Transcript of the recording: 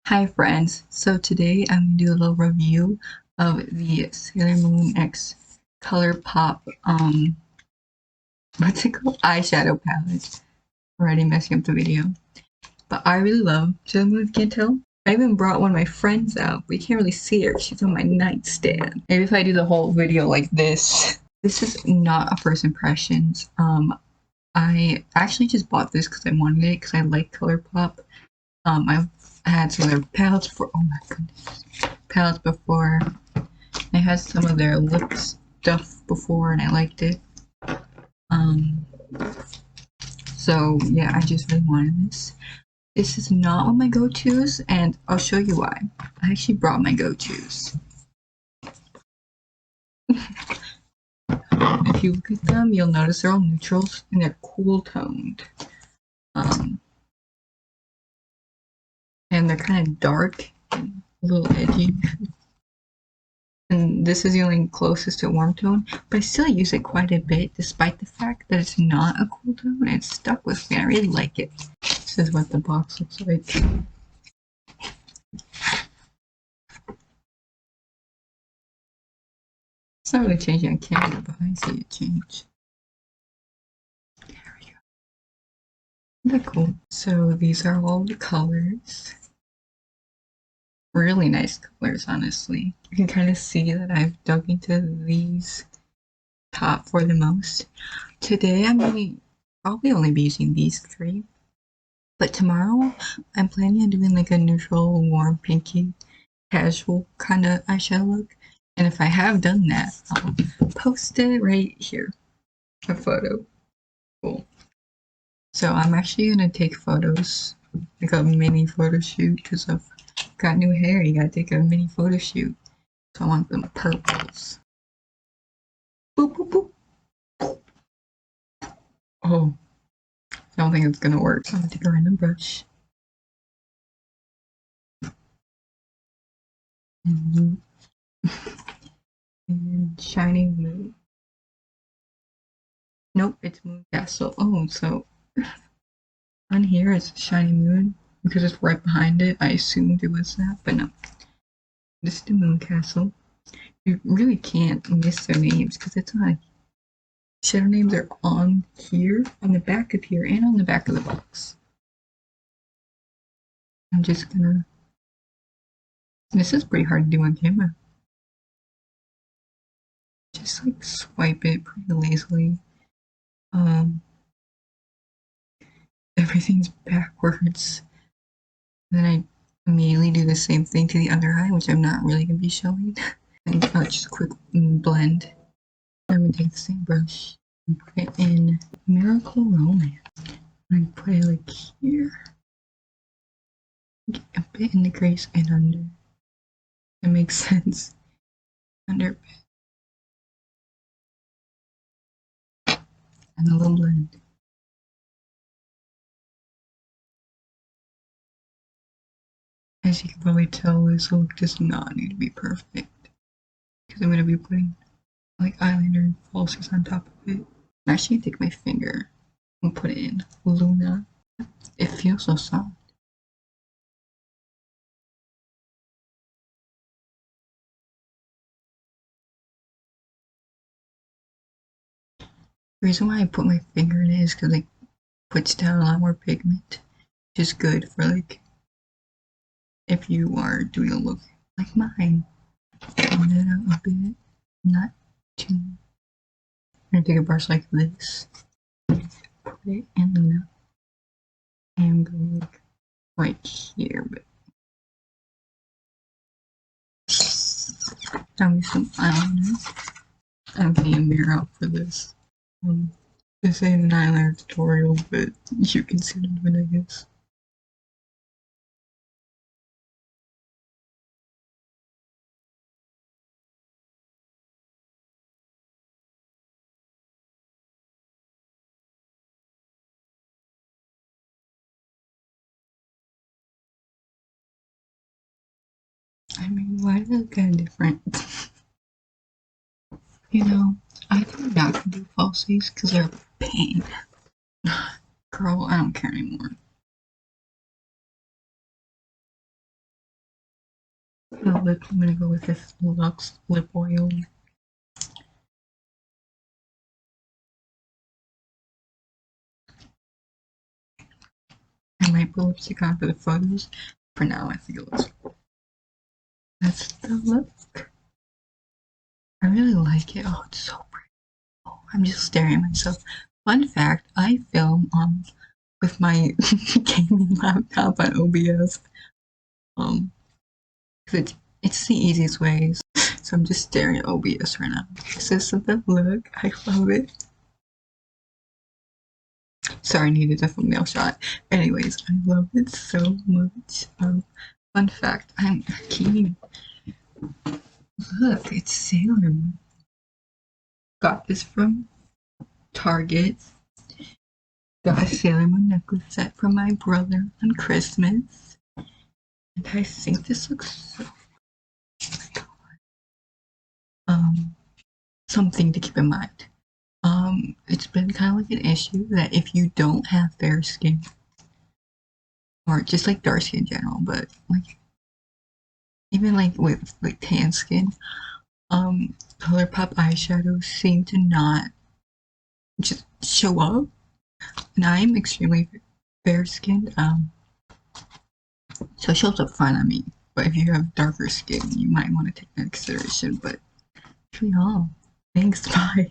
Hi friends, so today I'm going to do a little review of the Sailor Moon X ColourPop, what's it called? Eyeshadow palette. Already messing up the video. But I really love Sailor Moon, if you can't tell. I even brought one of my friends out, but you can't really see her. She's on my nightstand. Maybe if I do the whole video like this. This is not a first impressions. I actually just bought this because I wanted it because I like ColourPop. I've had some of their palettes before. Oh my goodness, palettes before. I had some of their lip stuff before, and I liked it. Um, so yeah, I just really wanted this. This is not one of my go-tos, and I'll show you why. I actually brought my go-tos. If you look at them, you'll notice they're all neutrals and they're cool toned. And they're kind of dark and a little edgy. And this is the only closest to warm tone, but I still use it quite a bit despite the fact that it's not a cool tone. It's stuck with me. I really like it. This is what the box looks like. It's not really changing on camera, but I see it change. There we go. Isn't that cool? So these are all the colors. Really nice colors, honestly. You can kind of see that I've dug into these top for the most. Today I'm probably only be using these three. But tomorrow I'm planning on doing like a neutral, warm, pinky, casual kind of eyeshadow look. And if I have done that, I'll post it right here. A photo. Cool. So I'm actually gonna take photos, like a mini photo shoot, because I've got new hair. You gotta take a mini photo shoot. So I want them purples. Boop boop boop. Oh, I don't think it's gonna work. So I'm gonna take a random brush. And Shining Moon. Nope, it's Moon Castle. Oh, so on here it's Shining Moon because it's right behind it. I assumed it was that, but no. This is the Moon Castle. You really can't miss their names because it's on. Shadow names are on here, on the back of here, and on the back of the box. I'm just gonna. This is pretty hard to do on camera. Just like swipe it pretty lazily. Everything's backwards. And then I immediately do the same thing to the other eye, which I'm not really gonna be showing. And just a quick blend. I'm gonna take the same brush and put it in Miracle Romance. And put it like here. Get a bit in the crease and under. That makes sense. Under and a little blend. As you can probably tell, this look does not need to be perfect because I'm gonna be putting like eyeliner and falsies on top of it. I'm actually gonna take my finger and put it in Luna. It feels so soft. The reason why I put my finger in it is because it puts down a lot more pigment, which is good for like if you are doing a look like mine. Blend it out a bit, not too. I'm gonna take a brush like this, put it in the middle, and go like right here. But now with some eyeliner. I'm getting a mirror out for this. This ain't an eyeliner tutorial, but you can see what I'm doing, I guess. I mean, why does it look kind of different? You know, I think not gonna do falsies because they're a pain. Girl, I don't care anymore. The lip, I'm gonna go with this Luxe lip oil. I might put lipstick on for the photos. For now, I think it looks. That's the look. I really like it. Oh, it's so pretty. Oh, I'm just staring at myself. Fun fact: I film with my gaming laptop on OBS. Cause it's the easiest way. So I'm just staring at OBS right now. This is the look. I love it. Sorry, I needed a thumbnail shot. Anyways, I love it so much. Fun fact: I'm keen. Look, it's Sailor Moon. Got this from Target. Got a Sailor Moon necklace set from my brother on Christmas. And I think this looks so. Something to keep in mind. It's been kind of like an issue that if you don't have fair skin, or just like dark skin in general, but like even like with like tan skin, ColourPop eyeshadows seem to not just show up. And I'm extremely fair skinned, so it shows up fine on me. But if you have darker skin, you might want to take that into consideration. But actually, all. Thanks, bye.